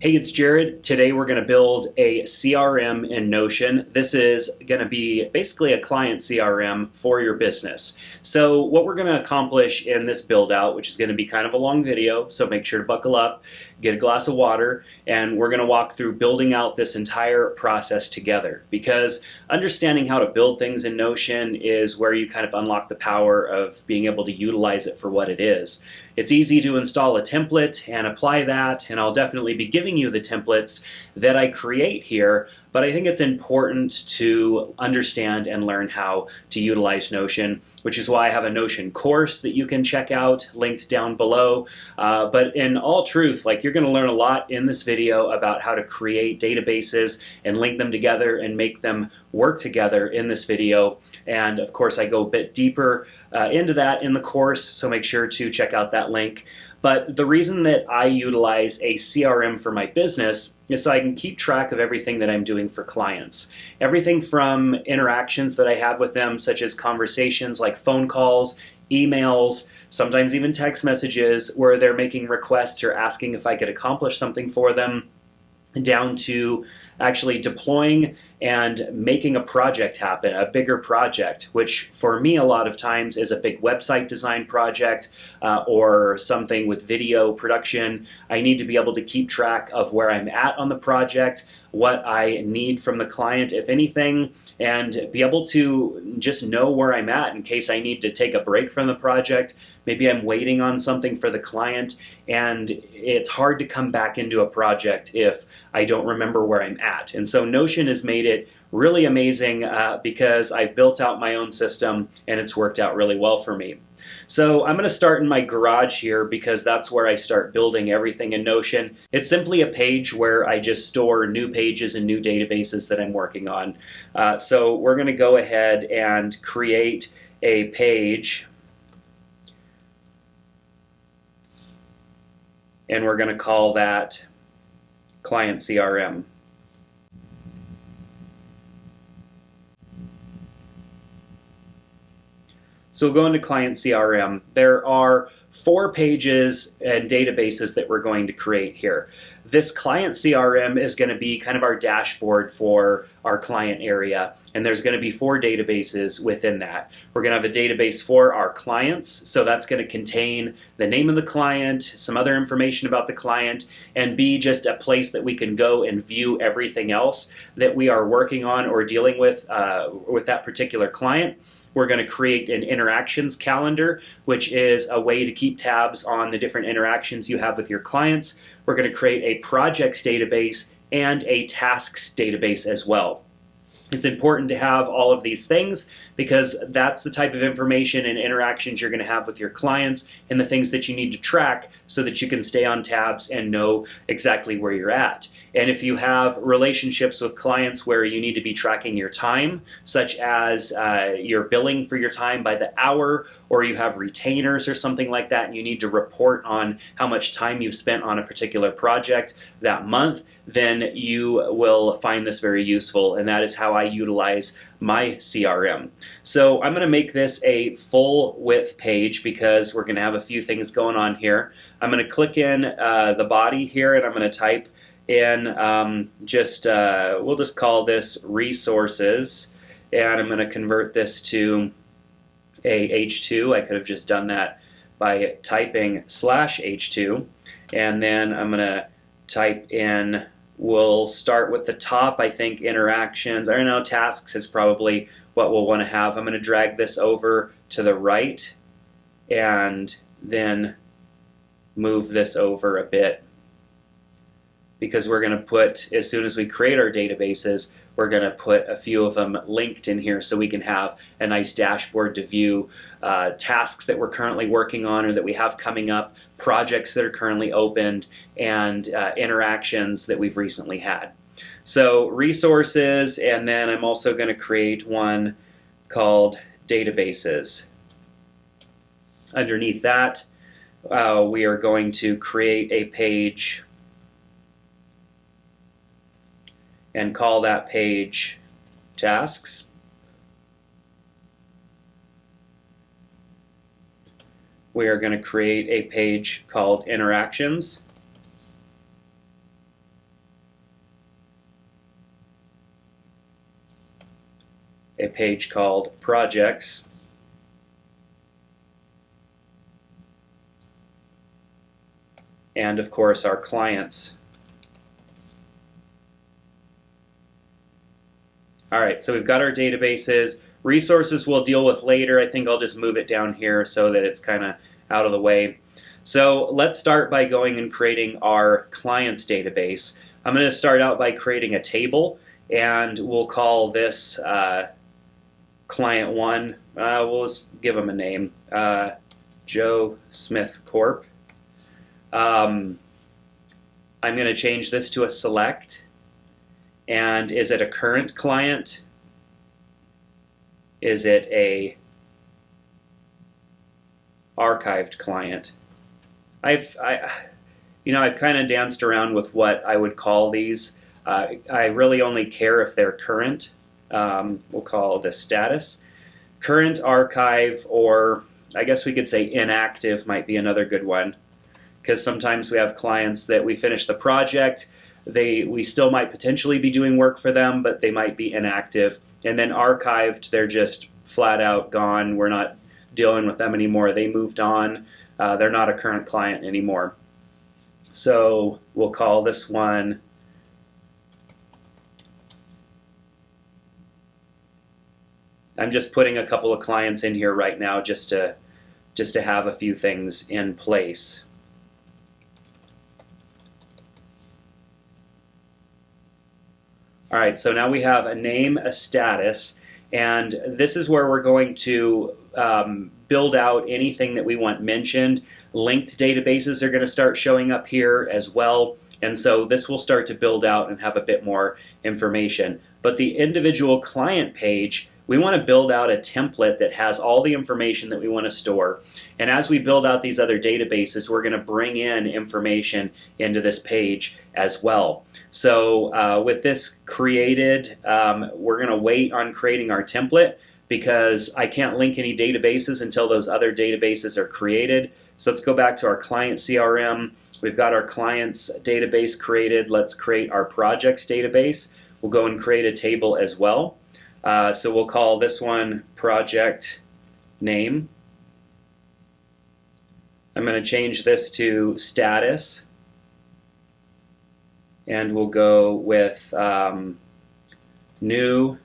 Hey, it's Jared. Today we're going to build a CRM in Notion. This is going to be basically a client CRM for your business. So what we're going to accomplish in this build out, which is going to be kind of a long video, so make sure to buckle up, get a glass of water, and we're going to walk through building out this entire process together. Because understanding how to build things in Notion is where you kind of unlock the power of being able to utilize it for what it is. It's easy to install a template and apply that, and I'll definitely be giving you the templates that I create here, but I think it's important to understand and learn how to utilize Notion, which is why I have a Notion course that you can check out, linked down below. But in all truth, you're going to learn a lot in this video about how to create databases and link them together and make them work together in this video. And of course, I go a bit deeper into that in the course, so make sure to check out that link. But the reason that I utilize a CRM for my business is so I can keep track of everything that I'm doing for clients. Everything from interactions that I have with them, such as conversations like phone calls, emails, sometimes even text messages where they're making requests or asking if I could accomplish something for them, down to actually deploying and making a project happen, a bigger project, which for me a lot of times is a big website design project or something with video production. I need to be able to keep track of where I'm at on the project, what I need from the client, if anything, and be able to just know where I'm at in case I need to take a break from the project. Maybe I'm waiting on something for the client, and it's hard to come back into a project if I don't remember where I'm at. And so Notion has made it really amazing because I've built out my own system and it's worked out really well for me. So I'm going to start in my garage here because that's where I start building everything in Notion. It's simply a page where I just store new pages and new databases that I'm working on. So we're going to go ahead and create a page, and we're going to call that Client CRM. So we'll go into Client CRM. There are 4 pages and databases that we're going to create here. This Client CRM is going to be kind of our dashboard for our client area, and there's going to be 4 databases within that. We're going to have a database for our clients, so that's going to contain the name of the client, some other information about the client, and be just a place that we can go and view everything else that we are working on or dealing with that particular client. We're going to create an interactions calendar, which is a way to keep tabs on the different interactions you have with your clients. We're going to create a projects database and a tasks database as well. It's important to have all of these things because that's the type of information and interactions you're going to have with your clients and the things that you need to track so that you can stay on tabs and know exactly where you're at. And if you have relationships with clients where you need to be tracking your time, such as you're billing for your time by the hour, or you have retainers or something like that, and you need to report on how much time you've spent on a particular project that month, then you will find this very useful, and that is how I utilize my CRM. So I'm going to make this a full width page because we're going to have a few things going on here. I'm going to click in the body here, and I'm going to type in we'll just call this resources, and I'm going to convert this to a H2. I could have just done that by typing /H2, and then I'm going to type in, we'll start with the top, I think interactions, I don't know, tasks is probably what we'll want to have. I'm going to drag this over to the right and then move this over a bit, because we're going to put, as soon as we create our databases, we're going to put a few of them linked in here so we can have a nice dashboard to view tasks that we're currently working on or that we have coming up, projects that are currently opened, and interactions that we've recently had. So resources, and then I'm also going to create one called databases. Underneath that, we are going to create a page and call that page tasks. We are going to create a page called interactions. a page called Projects. And of course our clients. All right, so we've got our databases. Resources we'll deal with later. I think I'll just move it down here so that it's kind of out of the way. So let's start by going and creating our clients database. I'm going to start out by creating a table, and we'll call this client 1. We'll just give them a name, Joe Smith Corp. I'm going to change this to a select. And is it a current client? Is it a archived client? I've kind of danced around with what I would call these. I really only care if they're current. We'll call this status. Current, archive, or I guess we could say inactive might be another good one, because sometimes we have clients that we finish the project, we still might potentially be doing work for them, but they might be inactive. And then archived, they're just flat out gone. We're not dealing with them anymore. They moved on. They're not a current client anymore. So we'll call this one I'm just putting a couple of clients in here right now just to have a few things in place. All right, so now we have a name, a status, and this is where we're going to build out anything that we want mentioned. Linked databases are going to start showing up here as well, and so this will start to build out and have a bit more information. But the individual client page, we want to build out a template that has all the information that we want to store. And as we build out these other databases, we're going to bring in information into this page as well. So with this created, we're going to wait on creating our template because I can't link any databases until those other databases are created. So let's go back to our client CRM. We've got our clients database created. Let's create our projects database. We'll go and create a table as well. So we'll call this one project name. I'm going to change this to status, and we'll go with new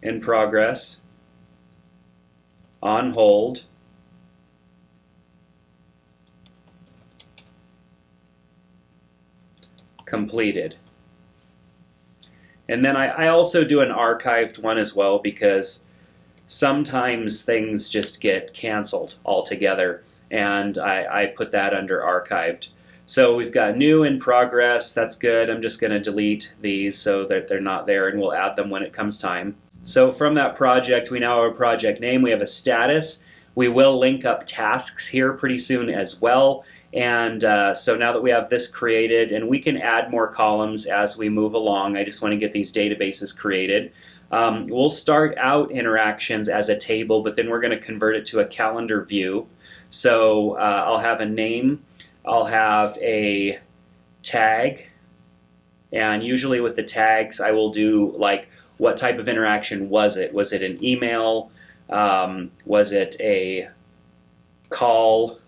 in progress, on hold, completed. And then I also do an archived one as well because sometimes things just get canceled altogether, and I put that under archived. So we've got new in progress. That's good. I'm just going to delete these so that they're not there, and we'll add them when it comes time. So from that project, we now have a project name. We have a status. We will link up tasks here pretty soon as well. And so now that we have this created, and we can add more columns as we move along, I just want to get these databases created. We'll start out interactions as a table, but then we're going to convert it to a calendar view. So I'll have a name, I'll have a tag, and usually with the tags I will do like, what type of interaction was it? Was it an email? Was it a call?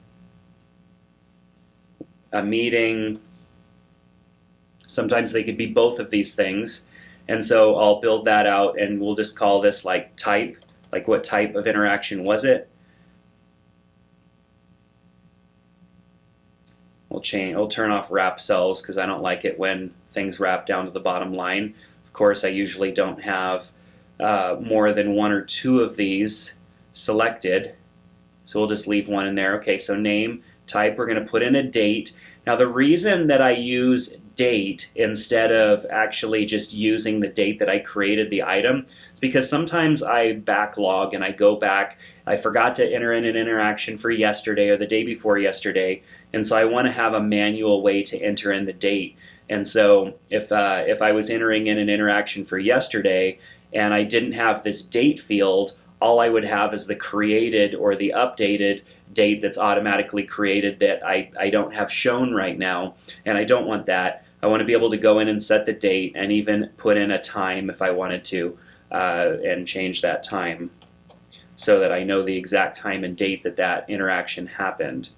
A meeting? Sometimes they could be both of these things. And so I'll build that out, and we'll just call this like type, like what type of interaction was it? We'll turn off wrap cells because I don't like it when things wrap down to the bottom line. Of course, I usually don't have more than one or two of these selected, so we'll just leave one in there. Okay, so name, type, we're going to put in a date. Now the reason that I use date instead of actually just using the date that I created the item is because sometimes I backlog and I go back, I forgot to enter in an interaction for yesterday or the day before yesterday, and so I want to have a manual way to enter in the date. And so if I was entering in an interaction for yesterday and I didn't have this date field, all I would have is the created or the updated date that's automatically created that I don't have shown right now, and I don't want that. I want to be able to go in and set the date and even put in a time if I wanted to, and change that time so that I know the exact time and date that that interaction happened.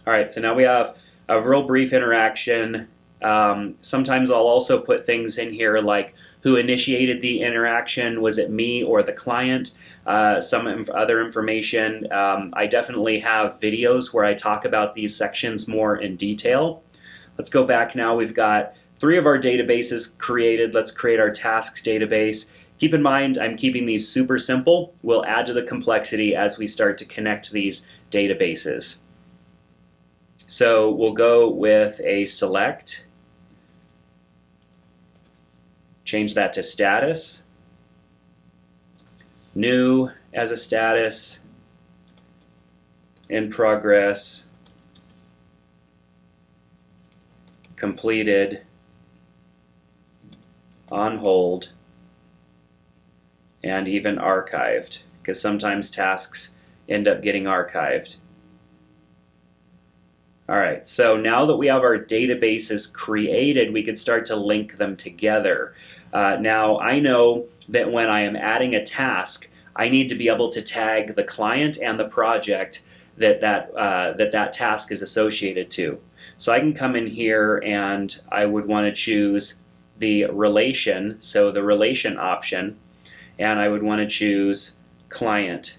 All right, so now we have a real brief interaction. Sometimes I'll also put things in here like who initiated the interaction, was it me or the client? Some other information. I definitely have videos where I talk about these sections more in detail. Let's go back now. We've got 3 of our databases created. Let's create our tasks database. Keep in mind, I'm keeping these super simple. We'll add to the complexity as we start to connect these databases. So we'll go with a select, change that to status, new as a status, in progress, completed, on hold, and even archived, because sometimes tasks end up getting archived. All right, so now that we have our databases created, we can start to link them together. Now, I know that when I am adding a task, I need to be able to tag the client and the project that task is associated to. So I can come in here and I would want to choose the relation, so the relation option, and I would want to choose client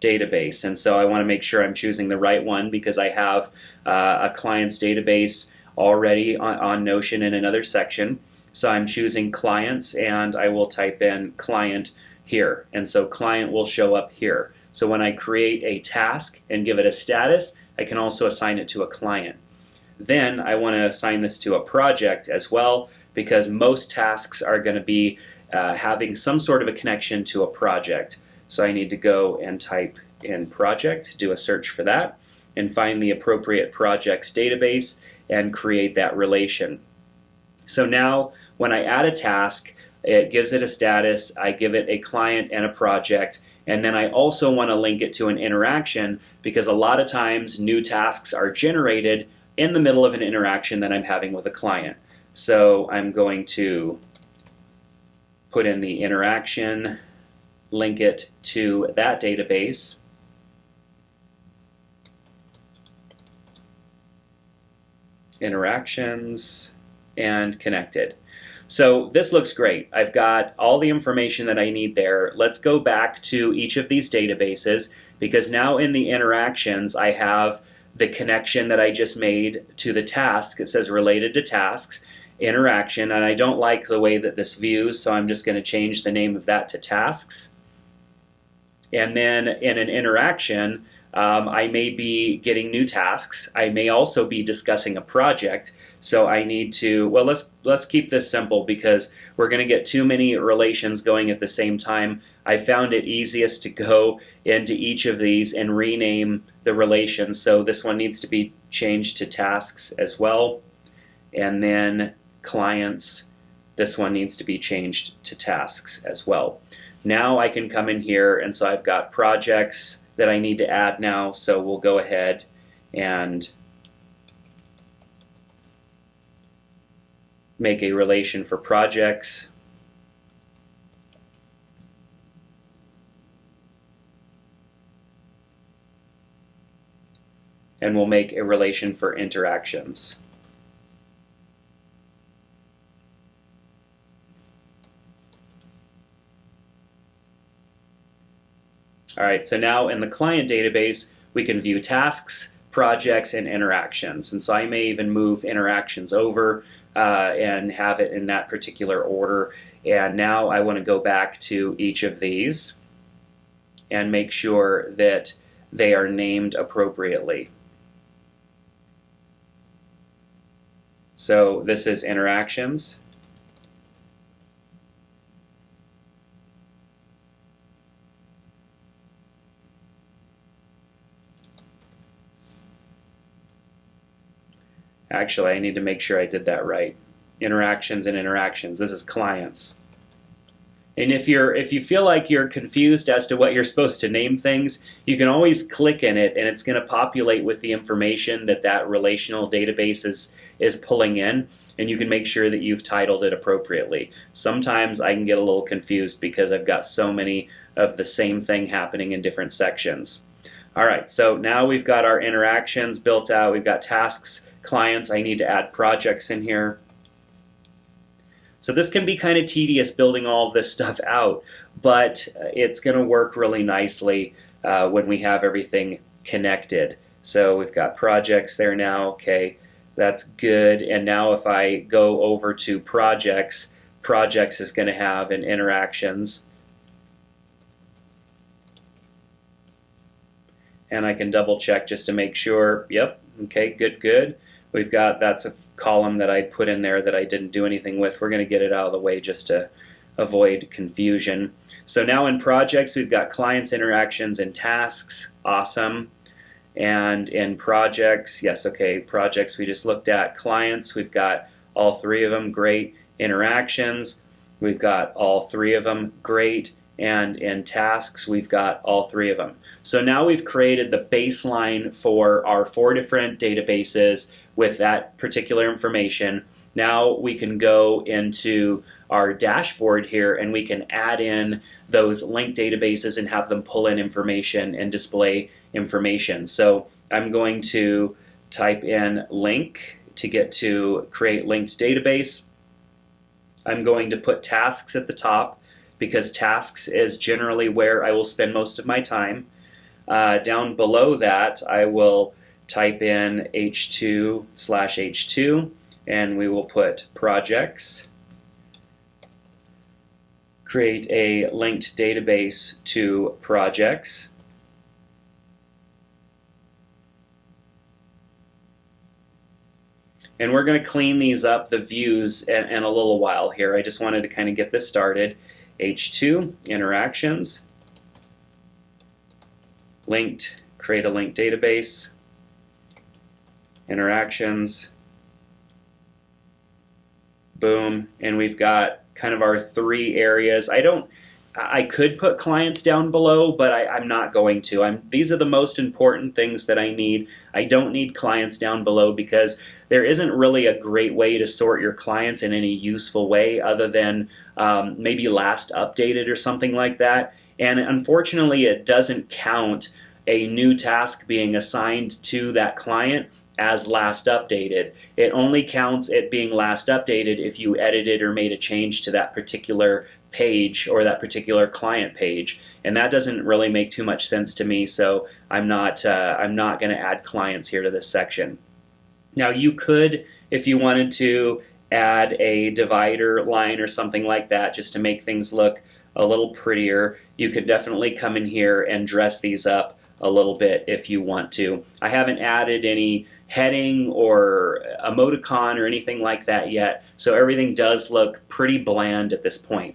database. And so I want to make sure I'm choosing the right one because I have a client's database already on Notion in another section. So I'm choosing clients and I will type in client here. And so client will show up here. So when I create a task and give it a status, I can also assign it to a client. Then I want to assign this to a project as well because most tasks are going to be having some sort of a connection to a project. So I need to go and type in project, do a search for that, and find the appropriate projects database and create that relation. So now when I add a task, it gives it a status, I give it a client and a project, and then I also want to link it to an interaction because a lot of times new tasks are generated in the middle of an interaction that I'm having with a client. So I'm going to put in the interaction, link it to that database, interactions, and connected. So this looks great. I've got all the information that I need there. Let's go back to each of these databases because now in the interactions I have the connection that I just made to the task. It says related to tasks, interaction, and I don't like the way that this views, so I'm just going to change the name of that to tasks. And then in an interaction, I may be getting new tasks. I may also be discussing a project. So I need to, well, let's keep this simple because we're going to get too many relations going at the same time. I found it easiest to go into each of these and rename the relations. So this one needs to be changed to tasks as well. And then clients, this one needs to be changed to tasks as well. Now I can come in here and so I've got projects that I need to add now. So we'll go ahead and make a relation for projects. And we'll make a relation for interactions. All right, so now in the client database, we can view tasks, projects, and interactions. And so I may even move interactions over and have it in that particular order. And now I want to go back to each of these and make sure that they are named appropriately. So this is interactions. Actually, I need to make sure I did that right. Interactions and interactions. This is clients. And if you feel like you're confused as to what you're supposed to name things, you can always click in it and it's going to populate with the information that that relational database is pulling in, and you can make sure that you've titled it appropriately. Sometimes I can get a little confused because I've got so many of the same thing happening in different sections. All right, so now we've got our interactions built out. We've got tasks, clients. I need to add projects in here. So this can be kind of tedious building all of this stuff out, but it's going to work really nicely when we have everything connected. So we've got projects there now. Okay, that's good. And now if I go over to projects, projects is going to have an interactions. And I can double check just to make sure. Yep, okay, good. We've got, that's a column that I put in there that I didn't do anything with. We're going to get it out of the way just to avoid confusion. So now in projects, we've got clients, interactions, and tasks. Awesome. And in projects, yes, okay, projects we just looked at. Clients, we've got all three of them. Great. Interactions, we've got all three of them. Great. And in tasks, we've got all three of them. So now we've created the baseline for our 4 different databases with that particular information. Now we can go into our dashboard here and we can add in those linked databases and have them pull in information and display information. So I'm going to type in link to get to create linked database. I'm going to put tasks at the top because tasks is generally where I will spend most of my time. Down below that, I will type in h2/h2 and we will put projects. Create a linked database to projects. And we're going to clean these up, the views, in a little while here. I just wanted to kind of get this started. H2, interactions, linked, create a linked database, interactions, boom, and we've got kind of our 3 areas. I could put clients down below, but I'm not going to. These are the most important things that I need. I don't need clients down below because there isn't really a great way to sort your clients in any useful way other than maybe last updated or something like that. And unfortunately, it doesn't count a new task being assigned to that client as last updated. It only counts it being last updated if you edited or made a change to that particular page or that particular client page, and that doesn't really make too much sense to me, so I'm not going to add clients here to this section. Now you could, if you wanted to, add a divider line or something like that just to make things look a little prettier. You could definitely come in here and dress these up a little bit if you want to. I haven't added any heading or emoticon or anything like that yet, so everything does look pretty bland at this point.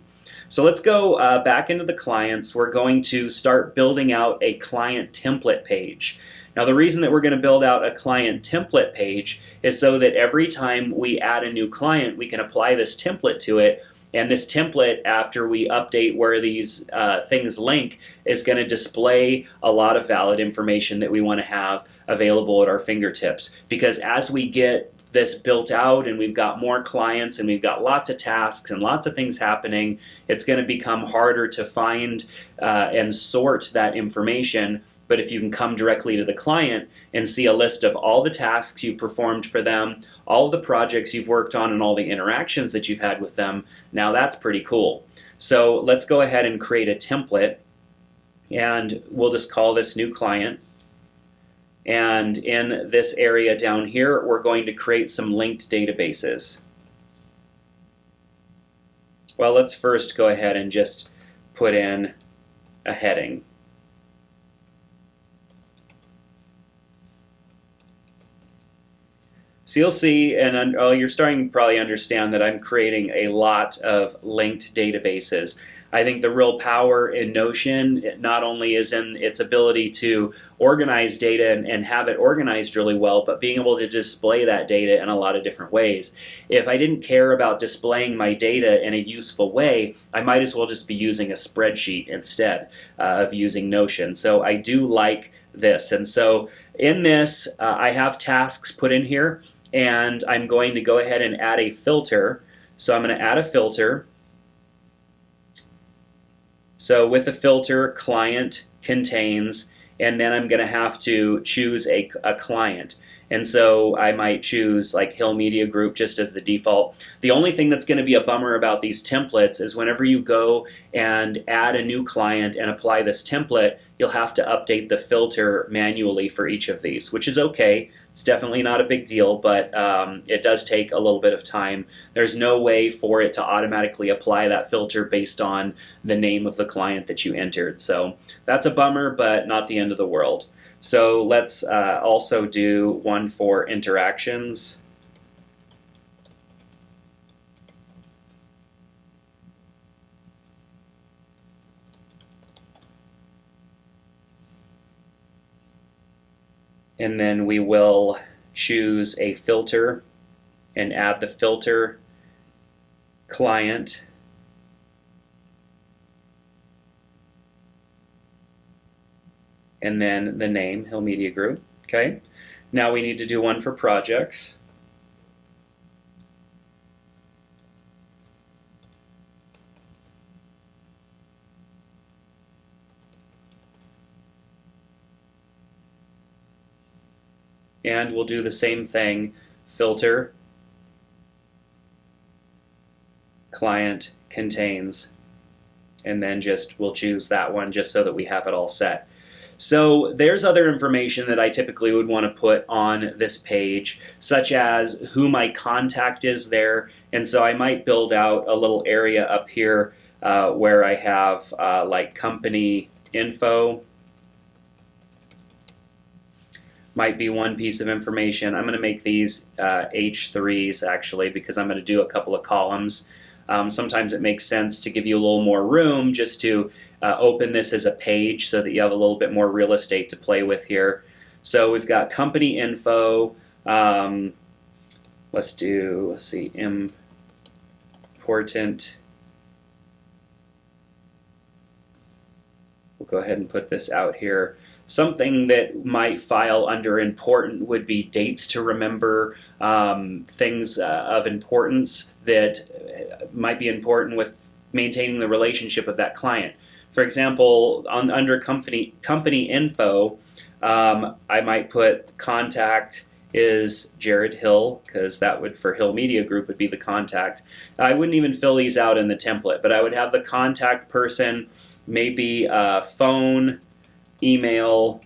So let's go back into the clients. We're going to start building out a client template page. Now the reason that we're going to build out a client template page is so that every time we add a new client, we can apply this template to it. And this template, after we update where these things link, is going to display a lot of valid information that we want to have available at our fingertips. Because as we get this built out and we've got more clients and we've got lots of tasks and lots of things happening, it's going to become harder to find and sort that information. But if you can come directly to the client and see a list of all the tasks you've performed for them, all the projects you've worked on, and all the interactions that you've had with them, now that's pretty cool. So let's go ahead and create a template, and we'll just call this new client. And in this area down here, we're going to create some linked databases. Well, let's first go ahead and just put in a heading. So you'll see, and you're starting to probably understand that I'm creating a lot of linked databases. I think the real power in Notion not only is in its ability to organize data and have it organized really well, but being able to display that data in a lot of different ways. If I didn't care about displaying my data in a useful way, I might as well just be using a spreadsheet instead of using Notion. So I do like this. And so in this, I have tasks put in here, and I'm going to go ahead and add a filter. So I'm going to add a filter. So with the filter, client contains, and then I'm going to have to choose a client. And so I might choose like Hill Media Group just as the default. The only thing that's going to be a bummer about these templates is whenever you go and add a new client and apply this template, you'll have to update the filter manually for each of these, which is okay. It's definitely not a big deal, but it does take a little bit of time. There's no way for it to automatically apply that filter based on the name of the client that you entered. So that's a bummer, but not the end of the world. So let's also do one for interactions. And then we will choose a filter and add the filter client. And then the name, Hill Media Group. Okay. Now we need to do one for projects. And we'll do the same thing, filter, client contains, and then we'll choose that one just so that we have it all set. So there's other information that I typically would want to put on this page, such as who my contact is there. And so I might build out a little area up here where I have like company info. Might be one piece of information. I'm going to make these H3s actually, because I'm going to do a couple of columns. Sometimes it makes sense to give you a little more room just to open this as a page so that you have a little bit more real estate to play with here. So we've got company info. Let's see, important. We'll go ahead and put this out here. Something that might file under important would be dates to remember, things of importance that might be important with maintaining the relationship of that client. For example, under company info, I might put contact is Jerad Hill, because that would, for Hill Media Group, would be the contact. I wouldn't even fill these out in the template, but I would have the contact person, maybe phone, email,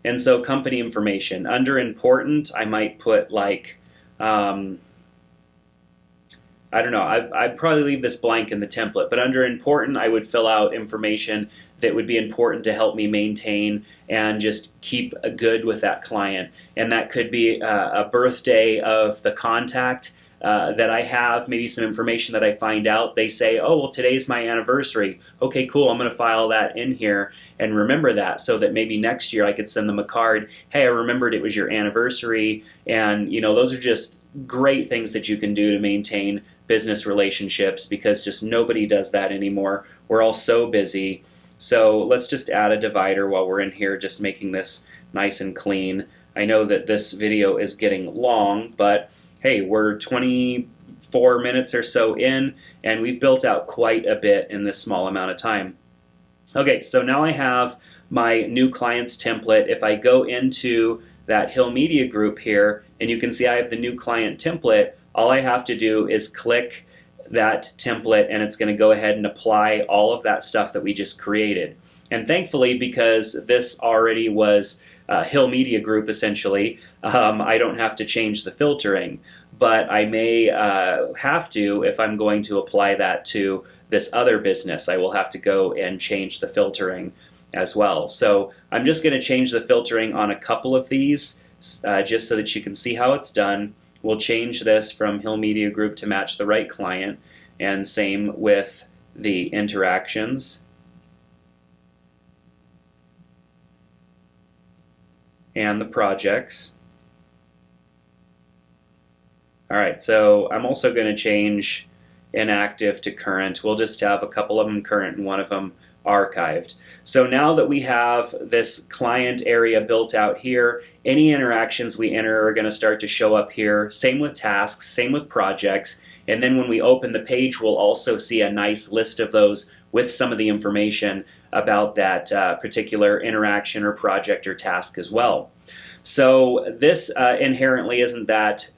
and so company information. Under important, I might put like, I don't know, I'd probably leave this blank in the template, but under important, I would fill out information that would be important to help me maintain and just keep good with that client. And that could be a birthday of the contact that I have, maybe some information that I find out. They say, oh, well, today's my anniversary. Okay, cool, I'm going to file that in here and remember that so that maybe next year I could send them a card. Hey, I remembered it was your anniversary. And, you know, those are just great things that you can do to maintain business relationships, because just nobody does that anymore. We're all so busy. So let's just add a divider while we're in here, just making this nice and clean. I know that this video is getting long, but hey, we're 24 minutes or so in, and we've built out quite a bit in this small amount of time. Okay, so now I have my new clients template. If I go into that Hill Media Group here, and you can see I have the new client template, all I have to do is click that template, and it's going to go ahead and apply all of that stuff that we just created. And thankfully, because this already was Hill Media Group essentially, I don't have to change the filtering, but I may have to if I'm going to apply that to this other business. I will have to go and change the filtering as well. So I'm just going to change the filtering on a couple of these just so that you can see how it's done. We'll change this from Hill Media Group to match the right client, and same with the interactions. And the projects. All right, so I'm also going to change inactive to current. We'll just have a couple of them current and one of them archived. So now that we have this client area built out here, any interactions we enter are going to start to show up here. Same with tasks, same with projects. And then when we open the page, we'll also see a nice list of those with some of the information about that particular interaction or project or task as well. So this inherently isn't that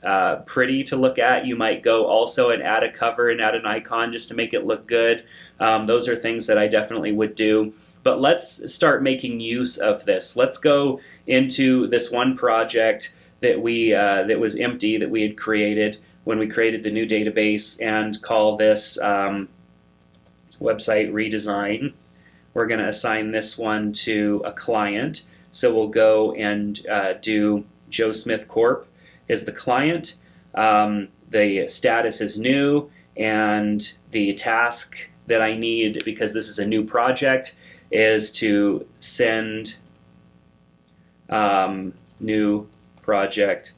pretty to look at. You might go also and add a cover and add an icon just to make it look good. Those are things that I definitely would do. But let's start making use of this. Let's go into this one project that that was empty that we had created when we created the new database, and call this website redesign. We're going to assign this one to a client. So we'll go and do Joe Smith Corp. is the client. The status is new, and the task that I need, because this is a new project, is to send new project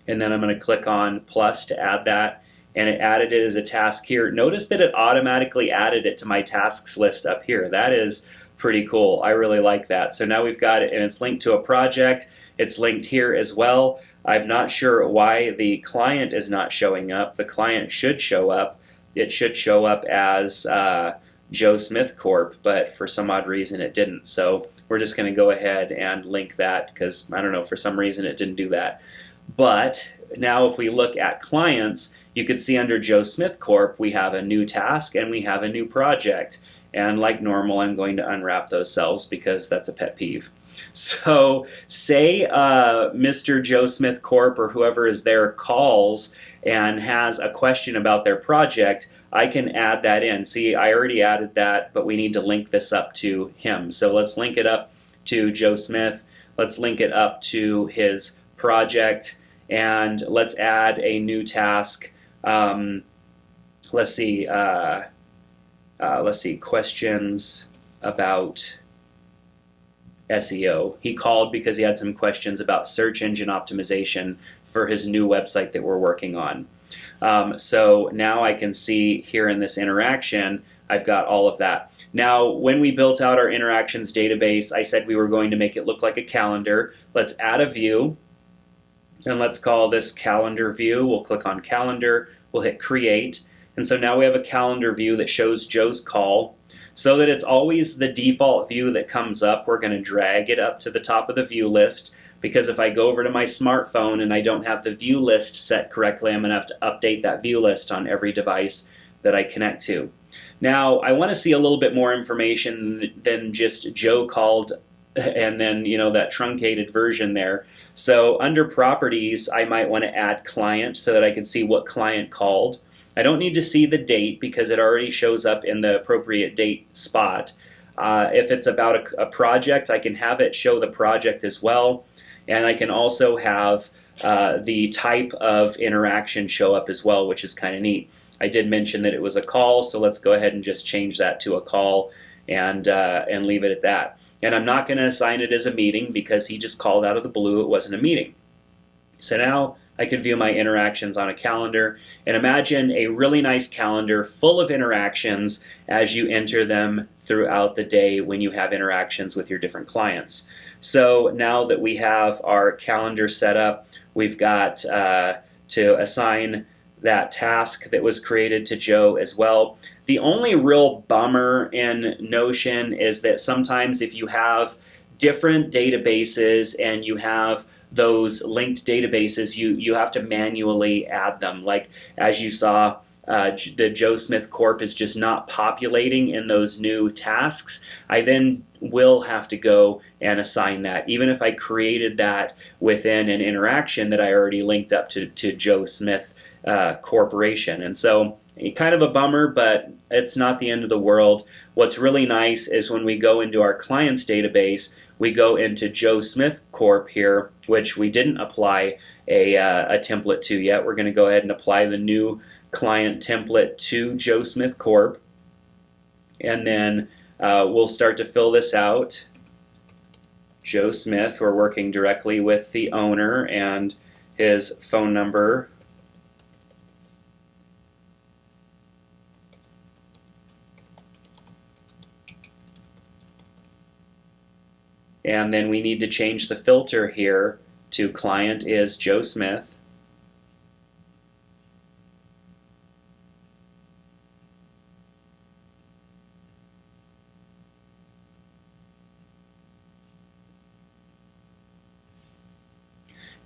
and then I'm going to click on plus to add that, and it added it as a task here. Notice that it automatically added it to my tasks list up here. That is pretty cool. I really like that. So now we've got it, and it's linked to a project. It's linked here as well. I'm not sure why the client is not showing up. The client should show up. It should show up as Joe Smith Corp, but for some odd reason it didn't. So we're just going to go ahead and link that, because I don't know, for some reason it didn't do that. But now if we look at clients, you can see under Joe Smith Corp we have a new task and we have a new project. And like normal, I'm going to unwrap those cells because that's a pet peeve. So say Mr. Joe Smith Corp or whoever is there calls and has a question about their project, I can add that in. See, I already added that, but we need to link this up to him. So let's link it up to Joe Smith. Let's link it up to his project, and let's add a new task. Let's see, questions about SEO. He called because he had some questions about search engine optimization for his new website that we're working on. So now I can see here in this interaction, I've got all of that. Now, when we built out our interactions database, I said we were going to make it look like a calendar. Let's add a view, and let's call this calendar view. We'll click on calendar, we'll hit create, and so now we have a calendar view that shows Joe's call. So that it's always the default view that comes up, we're going to drag it up to the top of the view list, because if I go over to my smartphone and I don't have the view list set correctly, I'm going to have to update that view list on every device that I connect to. Now, I want to see a little bit more information than just Joe called and then, you know, that truncated version there. So under properties, I might want to add client so that I can see what client called. I don't need to see the date because it already shows up in the appropriate date spot. If it's about a project, I can have it show the project as well. And I can also have the type of interaction show up as well, which is kind of neat. I did mention that it was a call, so let's go ahead and just change that to a call and leave it at that. And I'm not going to assign it as a meeting because he just called out of the blue. It wasn't a meeting. So now I can view my interactions on a calendar, and imagine a really nice calendar full of interactions as you enter them throughout the day when you have interactions with your different clients. So now that we have our calendar set up, we've got to assign that task that was created to Joe as well. The only real bummer in Notion is that sometimes if you have different databases and you have those linked databases, you have to manually add them. Like as you saw, the Joe Smith Corp is just not populating in those new tasks. I then will have to go and assign that, even if I created that within an interaction that I already linked up to Joe Smith Corporation. And so kind of a bummer, but it's not the end of the world. What's really nice is when we go into our clients database, we go into Joe Smith Corp here, which we didn't apply a template to yet. We're going to go ahead and apply the new client template to Joe Smith Corp. And then we'll start to fill this out. Joe Smith, we're working directly with the owner and his phone number. And then we need to change the filter here to client is Joe Smith.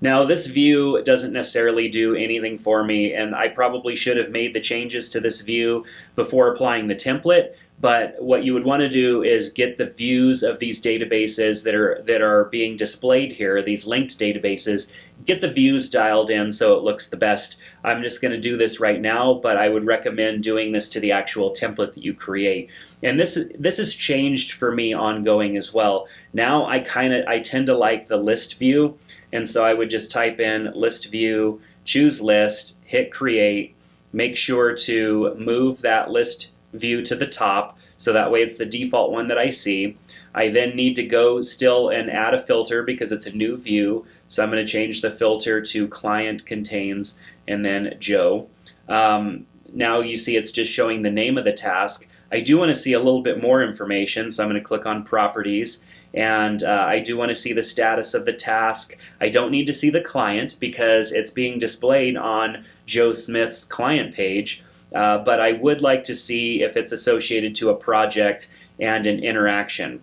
Now this view doesn't necessarily do anything for me, and I probably should have made the changes to this view before applying the template, but what you would want to do is get the views of these databases that are being displayed here, these linked databases, get the views dialed in so it looks the best. I'm just going to do this right now, but I would recommend doing this to the actual template that you create. And this has changed for me ongoing as well. Now I tend to like the list view. And so I would just type in list view, choose list, hit create, make sure to move that list view to the top so that way it's the default one that I see. I then need to go still and add a filter because it's a new view. So I'm going to change the filter to client contains and then Joe. Now you see it's just showing the name of the task. I do want to see a little bit more information, so I'm going to click on properties. And I do want to see the status of the task. I don't need to see the client because it's being displayed on Joe Smith's client page, but I would like to see if it's associated to a project and an interaction.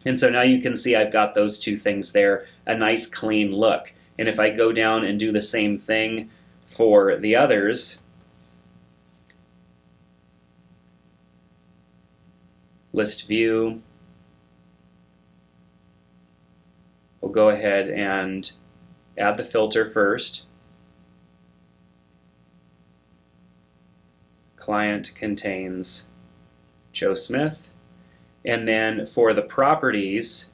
And so now you can see I've got those two things there, a nice clean look. And if I go down and do the same thing for the others, list view, we'll go ahead and add the filter first. Client contains Joe Smith. And then for the properties,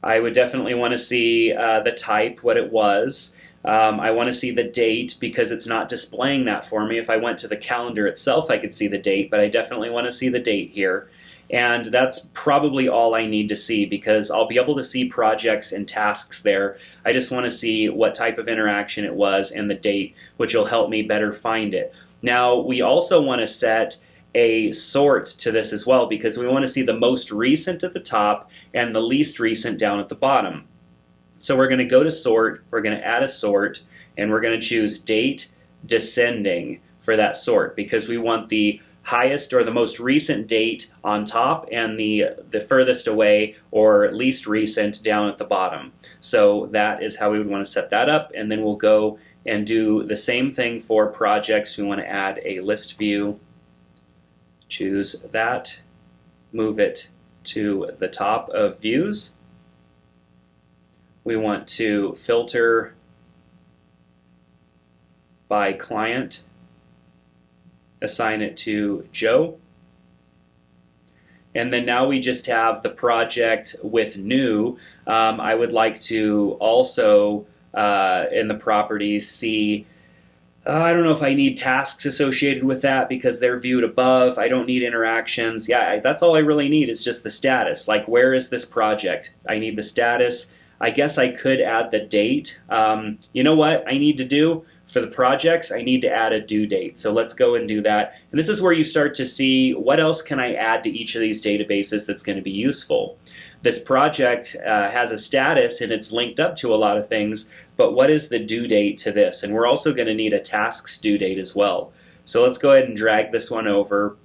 I would definitely want to see the type, what it was. I want to see the date because it's not displaying that for me. If I went to the calendar itself, I could see the date, but I definitely want to see the date here. And that's probably all I need to see because I'll be able to see projects and tasks there. I just want to see what type of interaction it was and the date, which will help me better find it. Now, we also want to set a sort to this as well because we want to see the most recent at the top and the least recent down at the bottom. So we're going to go to sort, we're going to add a sort, and we're going to choose date descending for that sort because we want the highest or the most recent date on top and the furthest away or least recent down at the bottom. So that is how we would want to set that up, and then we'll go and do the same thing for projects. We want to add a list view, choose that, move it to the top of views. We want to filter by client, assign it to Joe. And then now we just have the project with new. I would like to also, in the properties, see, I don't know if I need tasks associated with that because they're viewed above. I don't need interactions. Yeah, that's all I really need is just the status. Like, where is this project? I need the status. I guess I could add the date. You know what I need to do? For the projects, I need to add a due date. So let's go and do that. And this is where you start to see what else can I add to each of these databases that's going to be useful. This project has a status and it's linked up to a lot of things, but what is the due date to this? And we're also going to need a tasks due date as well. So let's go ahead and drag this one over.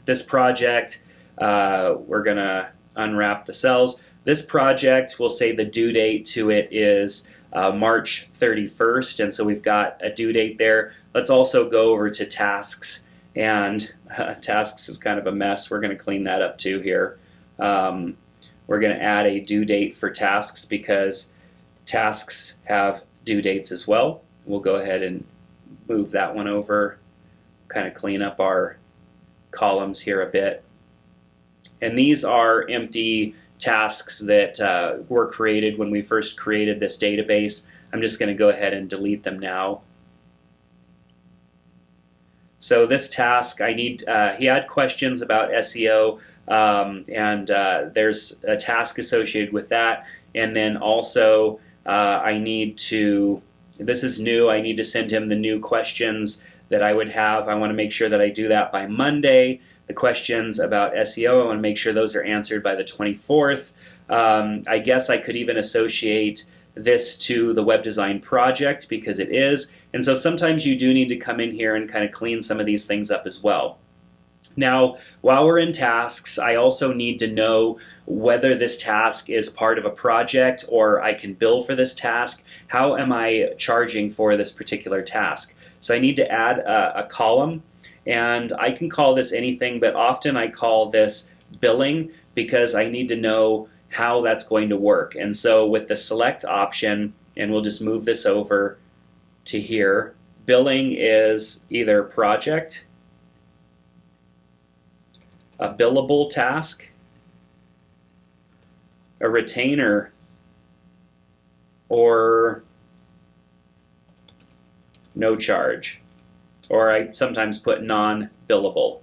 This project, we're going to unwrap the cells. This project, we'll say the due date to it is March 31st, and so we've got a due date there. Let's also go over to tasks, and tasks is kind of a mess. We're going to clean that up too here. We're going to add a due date for tasks because tasks have due dates as well. We'll go ahead and move that one over kind of clean up our columns here a bit. And these are empty tasks that were created when we first created this database. I'm just going to go ahead and delete them now. So this task, I need, he had questions about SEO, and there's a task associated with that. And then also I need to, this is new, I need to send him the new questions that I would have. I want to make sure that I do that by Monday. The questions about SEO, I want to make sure those are answered by the 24th. I guess I could even associate this to the web design project because it is. And so sometimes you do need to come in here and kind of clean some of these things up as well. Now, while we're in tasks, I also need to know whether this task is part of a project or I can bill for this task. How am I charging for this particular task? So I need to add a column, and I can call this anything, but often I call this billing because I need to know how that's going to work. And so with the select option, and we'll just move this over to here, billing is either project, a billable task, a retainer, or no charge. Or I sometimes put non-billable. All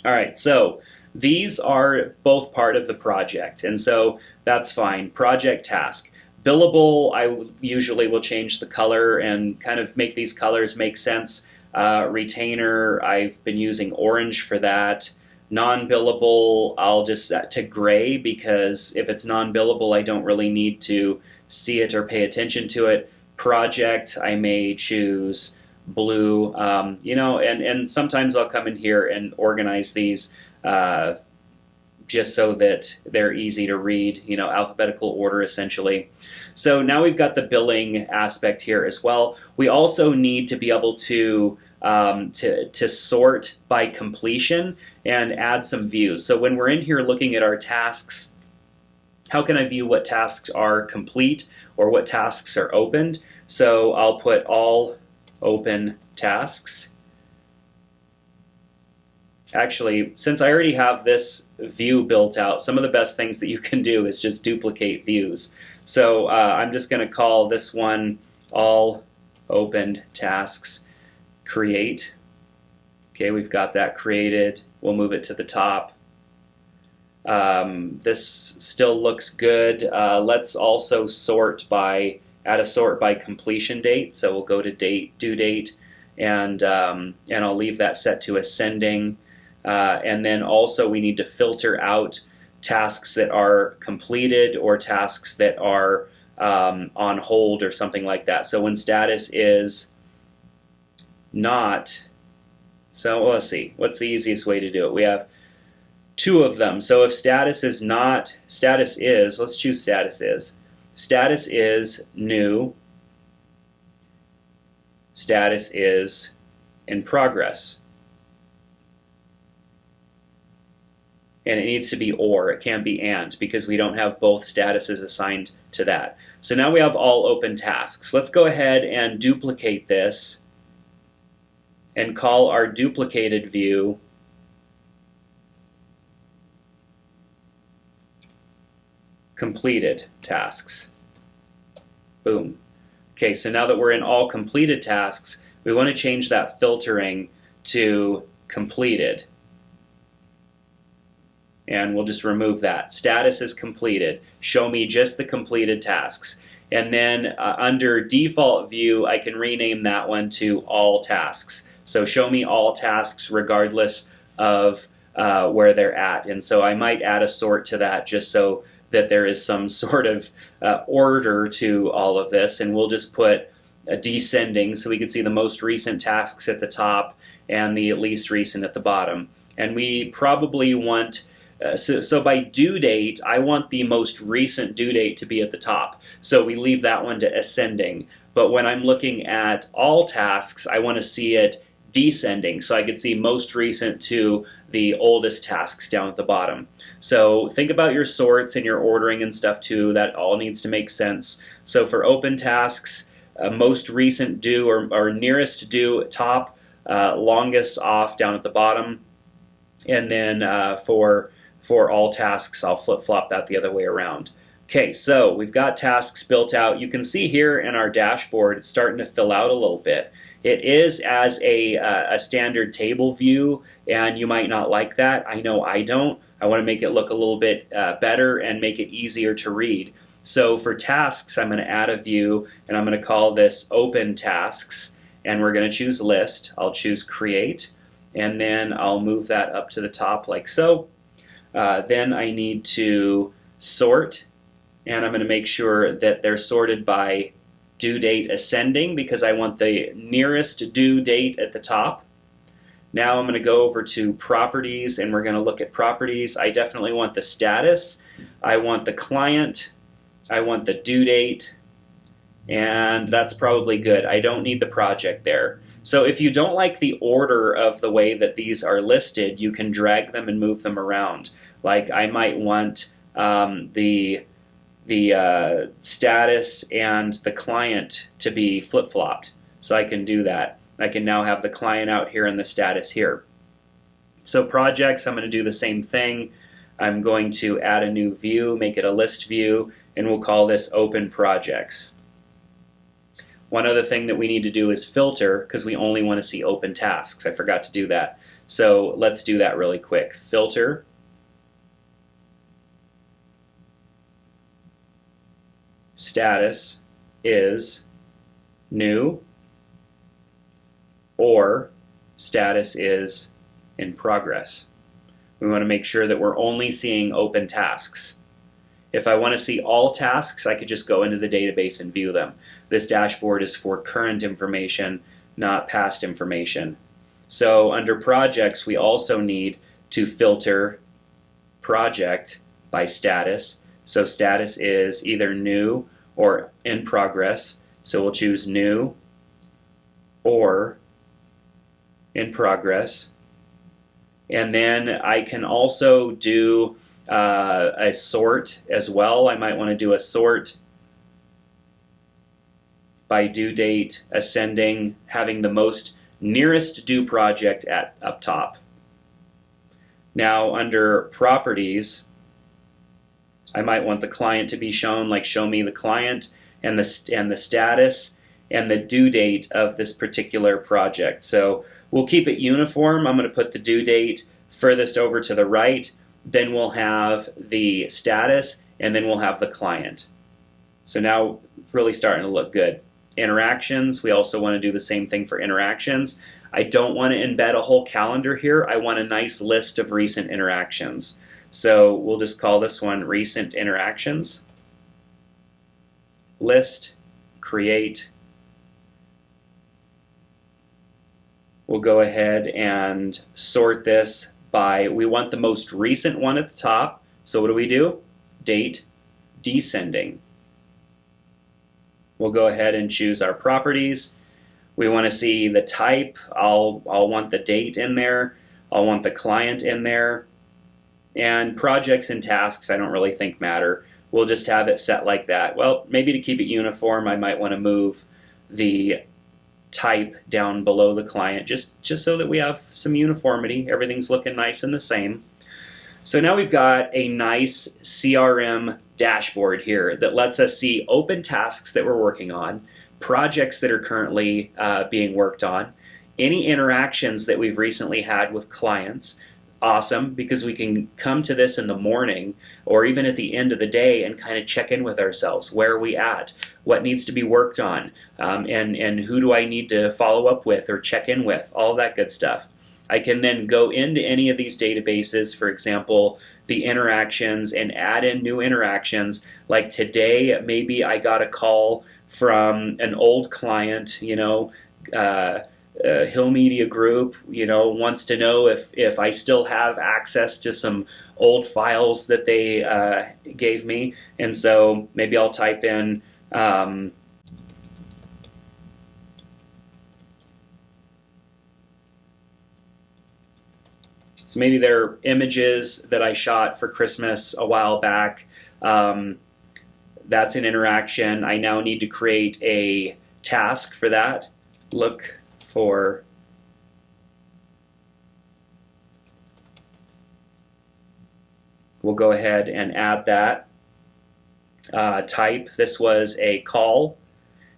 right, so these are both part of the project, and so that's fine. Project task. Billable, I usually will change the color and kind of make these colors make sense. Retainer, I've been using orange for that. Non-billable, I'll just set to gray because if it's non-billable, I don't really need to see it or pay attention to it. Project, I may choose blue, you know, and sometimes I'll come in here and organize these just so that they're easy to read, you know, alphabetical order essentially. So now we've got the billing aspect here as well. We also need to be able to sort by completion and add some views. So when we're in here looking at our tasks, how can I view what tasks are complete or what tasks are opened? So I'll put all open tasks. Actually, since I already have this view built out, some of the best things that you can do is just duplicate views. So I'm just going to call this one all opened tasks create. Okay, we've got that created. We'll move it to the top. This still looks good. Let's also add a sort by completion date. So we'll go to date, due date, and I'll leave that set to ascending. And then also we need to filter out tasks that are completed or tasks that are on hold or something like that. So when status is not, so let's see, what's the easiest way to do it? We have two of them. So if status is not, status is, let's choose status is. Status is new. Status is in progress. And it needs to be or, it can't be and, because we don't have both statuses assigned to that. So now we have all open tasks. Let's go ahead and duplicate this and call our duplicated view completed tasks. Boom. Okay, so now that we're in all completed tasks, we want to change that filtering to completed. And we'll just remove that. Status is completed. Show me just the completed tasks. And then under default view, I can rename that one to all tasks. So show me all tasks regardless of where they're at. And so I might add a sort to that just so that there is some sort of order to all of this. And we'll just put a descending so we can see the most recent tasks at the top and the least recent at the bottom. And we probably want so by due date, I want the most recent due date to be at the top. So we leave that one to ascending. But when I'm looking at all tasks, I want to see it descending. So I could see most recent to the oldest tasks down at the bottom. So think about your sorts and your ordering and stuff too. That all needs to make sense. So for open tasks, most recent due or nearest due at top, longest off down at the bottom, and then for all tasks I'll flip-flop that the other way around. Okay, so we've got tasks built out. You can see here in our dashboard it's starting to fill out a little bit. It is as a standard table view, and you might not like that. I know I don't. I want to make it look a little bit better and make it easier to read. So for tasks, I'm going to add a view, and I'm going to call this Open Tasks, and we're going to choose List. I'll choose Create, and then I'll move that up to the top like so. Then I need to sort, and I'm going to make sure that they're sorted by due date ascending because I want the nearest due date at the top. Now I'm going to go over to Properties, and we're going to look at Properties. I definitely want the status, I want the client, I want the due date, and that's probably good. I don't need the project there. So if you don't like the order of the way that these are listed, you can drag them and move them around. Like I might want the status and the client to be flip-flopped. So I can do that. I can now have the client out here and the status here. So projects, I'm going to do the same thing. I'm going to add a new view, make it a list view, and we'll call this Open Projects. One other thing that we need to do is filter, because we only want to see open tasks. I forgot to do that. So let's do that really quick. Filter. Status is new, or status is in progress. We want to make sure that we're only seeing open tasks. If I want to see all tasks, I could just go into the database and view them. This dashboard is for current information, not past information. So under projects, we also need to filter project by status. So status is either new or in progress. So we'll choose new or in progress. And then I can also do a sort as well. I might want to do a sort by due date ascending, having the most nearest due project at up top. Now under properties, I might want the client to be shown, like show me the client and the status and the due date of this particular project. So we'll keep it uniform. I'm going to put the due date furthest over to the right, then we'll have the status, and then we'll have the client. So now really starting to look good. Interactions, we also want to do the same thing for interactions. I don't want to embed a whole calendar here. I want a nice list of recent interactions. So we'll just call this one Recent Interactions. List, create. We'll go ahead and sort this by, we want the most recent one at the top. So what do we do? Date, descending. We'll go ahead and choose our properties. We want to see the type. I'll want the date in there. I'll want the client in there. And projects and tasks I don't really think matter. We'll just have it set like that. Well, maybe to keep it uniform, I might want to move the type down below the client just so that we have some uniformity. Everything's looking nice and the same. So now we've got a nice CRM dashboard here that lets us see open tasks that we're working on, projects that are currently being worked on, any interactions that we've recently had with clients. Awesome, because we can come to this in the morning or even at the end of the day and kind of check in with ourselves. Where are we at? What needs to be worked on? And who do I need to follow up with or check in with? All that good stuff. I can then go into any of these databases, for example, the interactions, and add in new interactions. Like today, maybe I got a call from an old client, Hill Media Group, wants to know if I still have access to some old files that they gave me. And so maybe I'll type in so maybe they're images that I shot for Christmas a while back. That's an interaction. I now need to create a task for that. Look for we'll go ahead and add that. Type, this was a call.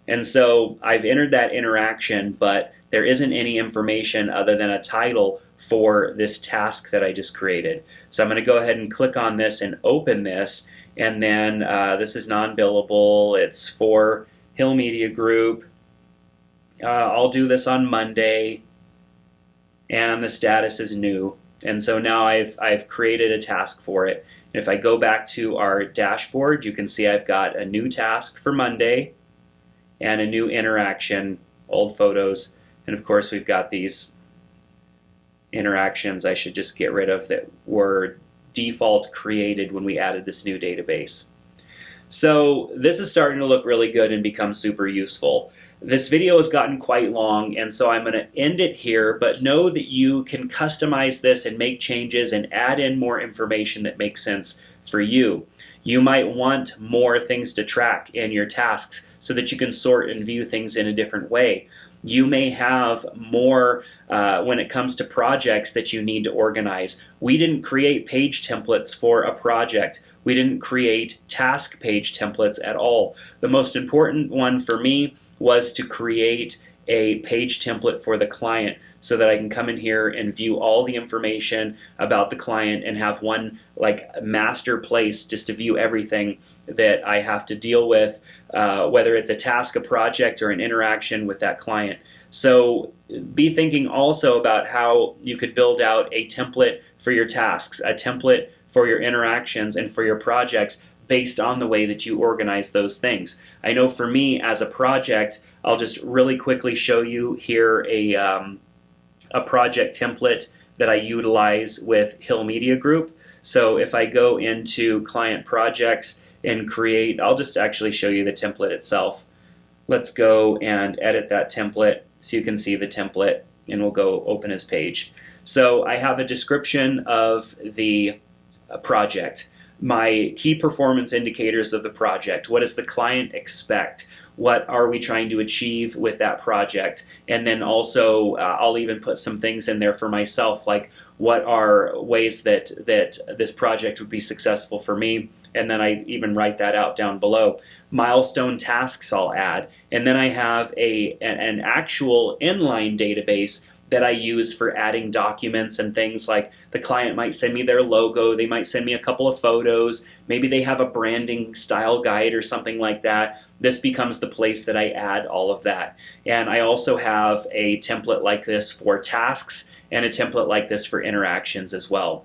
And so I've entered that interaction, but there isn't any information other than a title for this task that I just created. So I'm going to go ahead and click on this and open this. And then this is non-billable. It's for Hill Media Group. I'll do this on Monday. And the status is new. And so now I've created a task for it. If I go back to our dashboard, you can see I've got a new task for Monday and a new interaction, old photos, and of course we've got these interactions I should just get rid of that were default created when we added this new database. So this is starting to look really good and become super useful. This video has gotten quite long, and so I'm going to end it here, but know that you can customize this and make changes and add in more information that makes sense for you. You might want more things to track in your tasks so that you can sort and view things in a different way. You may have more when it comes to projects that you need to organize. We didn't create page templates for a project. We didn't create task page templates at all. The most important one for me was to create a page template for the client so that I can come in here and view all the information about the client and have one like master place just to view everything that I have to deal with, whether it's a task, a project, or an interaction with that client. So be thinking also about how you could build out a template for your tasks, a template for your interactions and for your projects based on the way that you organize those things. I know for me as a project, I'll just really quickly show you here a project template that I utilize with Hill Media Group. So if I go into client projects and create, I'll just actually show you the template itself. Let's go and edit that template so you can see the template, and we'll go open his page. So I have a description of the project, my key performance indicators of the project. What does the client expect? What are we trying to achieve with that project? And then also I'll even put some things in there for myself, like what are ways that this project would be successful for me, and then I even write that out down below. Milestone tasks I'll add, and then I have an actual inline database that I use for adding documents and things. Like the client might send me their logo, they might send me a couple of photos, maybe they have a branding style guide or something like that. This becomes the place that I add all of that. And I also have a template like this for tasks and a template like this for interactions as well.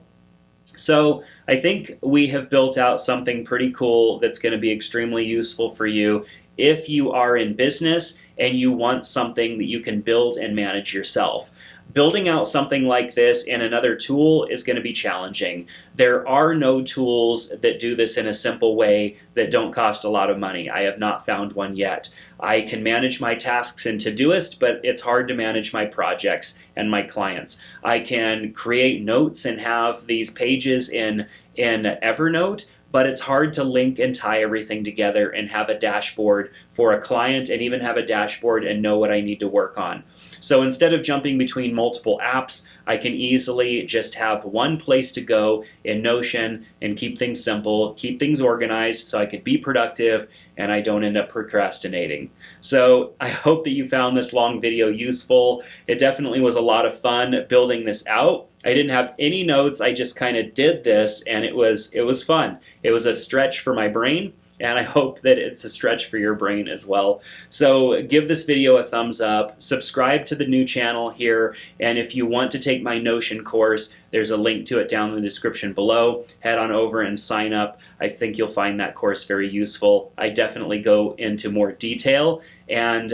So I think we have built out something pretty cool that's going to be extremely useful for you if you are in business and you want something that you can build and manage yourself. Building out something like this in another tool is going to be challenging. There are no tools that do this in a simple way that don't cost a lot of money. I have not found one yet. I can manage my tasks in Todoist, but it's hard to manage my projects and my clients. I can create notes and have these pages in Evernote, but it's hard to link and tie everything together and have a dashboard for a client and even have a dashboard and know what I need to work on. So instead of jumping between multiple apps, I can easily just have one place to go in Notion and keep things simple, keep things organized so I could be productive and I don't end up procrastinating. So I hope that you found this long video useful. It definitely was a lot of fun building this out. I didn't have any notes, I just kind of did this and it was fun. It was a stretch for my brain, and I hope that it's a stretch for your brain as well. So give this video a thumbs up, subscribe to the new channel here, and if you want to take my Notion course, there's a link to it down in the description below. Head on over and sign up. I think you'll find that course very useful. I definitely go into more detail and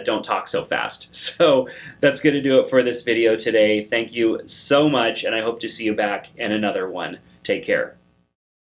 don't talk so fast. So that's going to do it for this video today. Thank you so much, and I hope to see you back in another one. Take care.